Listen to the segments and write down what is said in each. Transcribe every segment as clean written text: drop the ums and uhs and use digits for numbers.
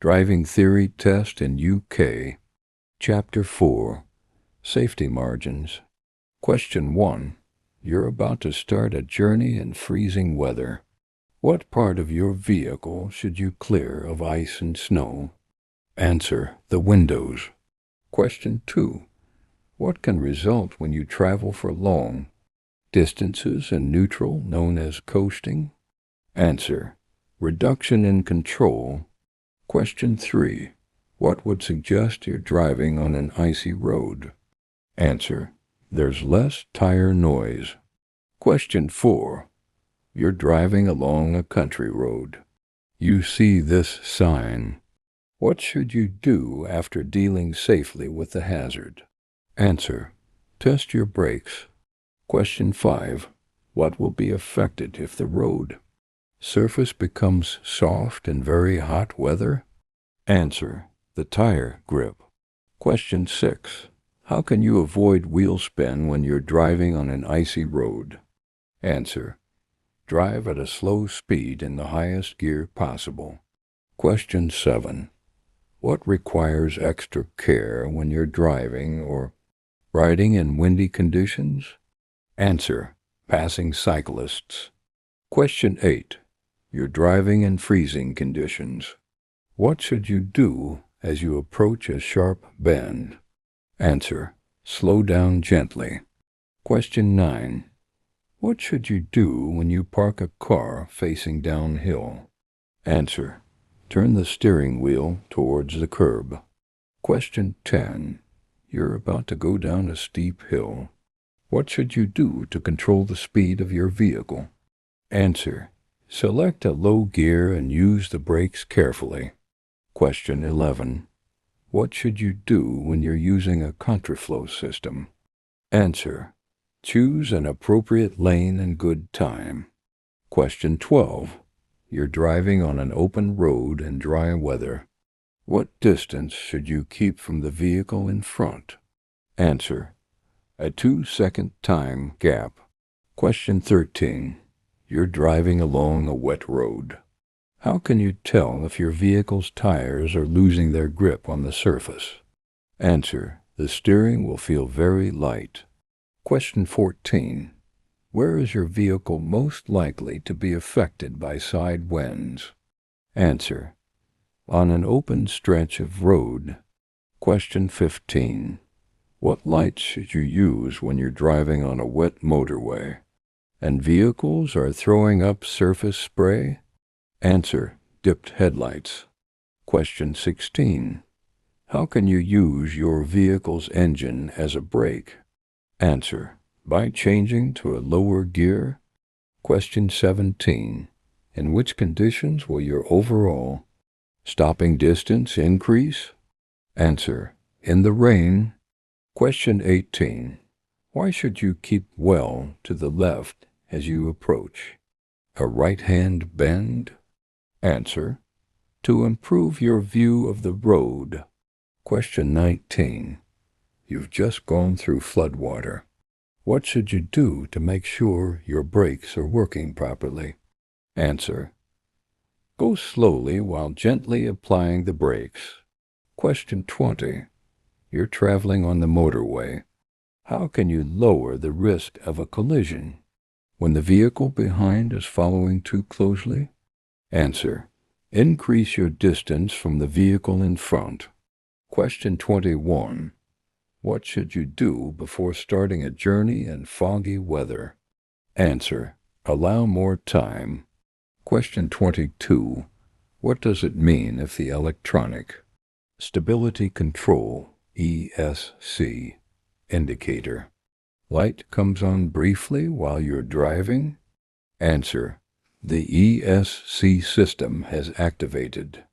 Driving Theory Test in UK. Chapter 4. Safety Margins. Question 1. You're about to start a journey in freezing weather. What part of your vehicle should you clear of ice and snow? Answer: the windows. Question 2. What can result when you travel for long distances in neutral, known as coasting? Answer: reduction in control. Question 3. What would suggest you're driving on an icy road? Answer: there's less tire noise. Question 4. You're driving along a country road. You see this sign. What should you do after dealing safely with the hazard? Answer: test your brakes. Question 5. What will be affected if the road surface becomes soft in very hot weather? Answer: the tire grip. Question 6. How can you avoid wheel spin when you're driving on an icy road? Answer: drive at a slow speed in the highest gear possible. Question 7. What requires extra care when you're driving or riding in windy conditions? Answer: passing cyclists. Question 8. You're driving in freezing conditions. What should you do as you approach a sharp bend? Answer: slow down gently. Question 9. What should you do when you park a car facing downhill? Answer: turn the steering wheel towards the curb. Question 10. You're about to go down a steep hill. What should you do to control the speed of your vehicle? Answer: select a low gear and use the brakes carefully. Question 11. What should you do when you're using a contraflow system? Answer: choose an appropriate lane and good time. Question 12. You're driving on an open road in dry weather. What distance should you keep from the vehicle in front? Answer: a 2-second time gap. Question 13. You're driving along a wet road. How can you tell if your vehicle's tires are losing their grip on the surface? Answer: the steering will feel very light. Question 14. Where is your vehicle most likely to be affected by side winds? Answer: on an open stretch of road. Question 15. What lights should you use when you're driving on a wet motorway and vehicles are throwing up surface spray? Answer: dipped headlights. Question 16. How can you use your vehicle's engine as a brake? Answer: by changing to a lower gear. Question 17. In which conditions will your overall stopping distance increase? Answer: in the rain. Question 18. Why should you keep well to the left as you approach a right-hand bend? Answer: to improve your view of the road. Question 19. You've just gone through floodwater. What should you do to make sure your brakes are working properly? Answer: go slowly while gently applying the brakes. Question 20. You're traveling on the motorway. How can you lower the risk of a collision when the vehicle behind is following too closely? Answer: increase your distance from the vehicle in front. Question 21. What should you do before starting a journey in foggy weather? Answer: allow more time. Question 22. What does it mean if the electronic stability control (ESC) indicator light comes on briefly while you're driving? Answer: the ESC system has activated.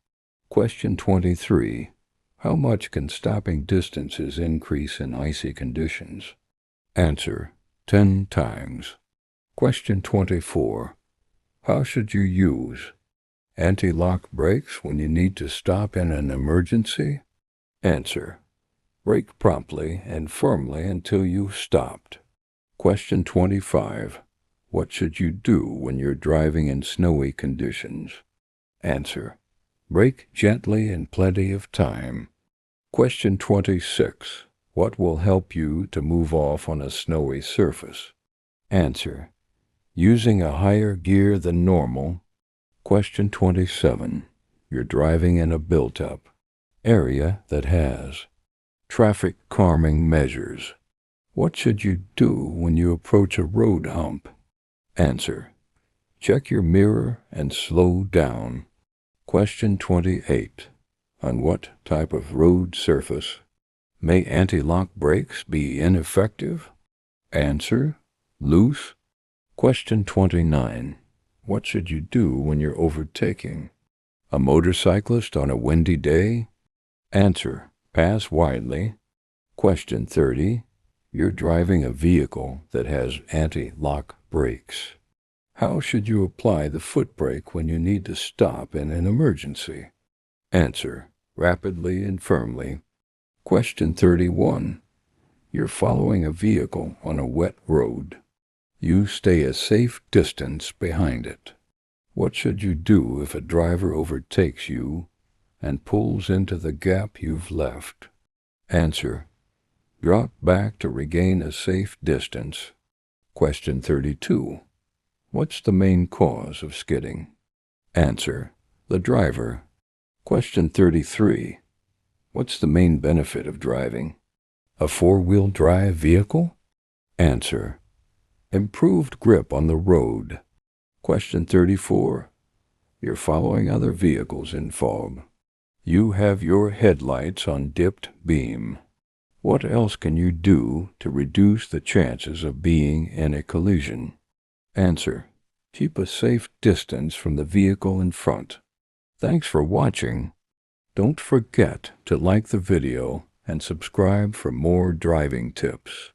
Question 23. How much can stopping distances increase in icy conditions? Answer: 10 times. Question 24. How should you use anti-lock brakes when you need to stop in an emergency? Answer: brake promptly and firmly until you've stopped. Question 25. What should you do when you're driving in snowy conditions? Answer: Brake gently in plenty of time. Question 26. What will help you to move off on a snowy surface? Answer: using a higher gear than normal. Question 27. You're driving in a built-up area that has traffic calming measures. What should you do when you approach a road hump? Answer: check your mirror and slow down. Question 28. On what type of road surface may anti-lock brakes be ineffective? Answer: loose. Question 29. What should you do when you're overtaking a motorcyclist on a windy day? Answer: pass widely. Question 30. You're driving a vehicle that has anti-lock brakes. How should you apply the foot brake when you need to stop in an emergency? Answer: rapidly and firmly. Question 31. You're following a vehicle on a wet road. You stay a safe distance behind it. What should you do if a driver overtakes you and pulls into the gap you've left? Answer: drop back to regain a safe distance. Question 32. What's the main cause of skidding? Answer: the driver. Question 33. What's the main benefit of driving a four-wheel drive vehicle? Answer: improved grip on the road. Question 34. You're following other vehicles in fog. You have your headlights on dipped beam. What else can you do to reduce the chances of being in a collision? Answer: keep a safe distance from the vehicle in front. Thanks for watching. Don't forget to like the video and subscribe for more driving tips.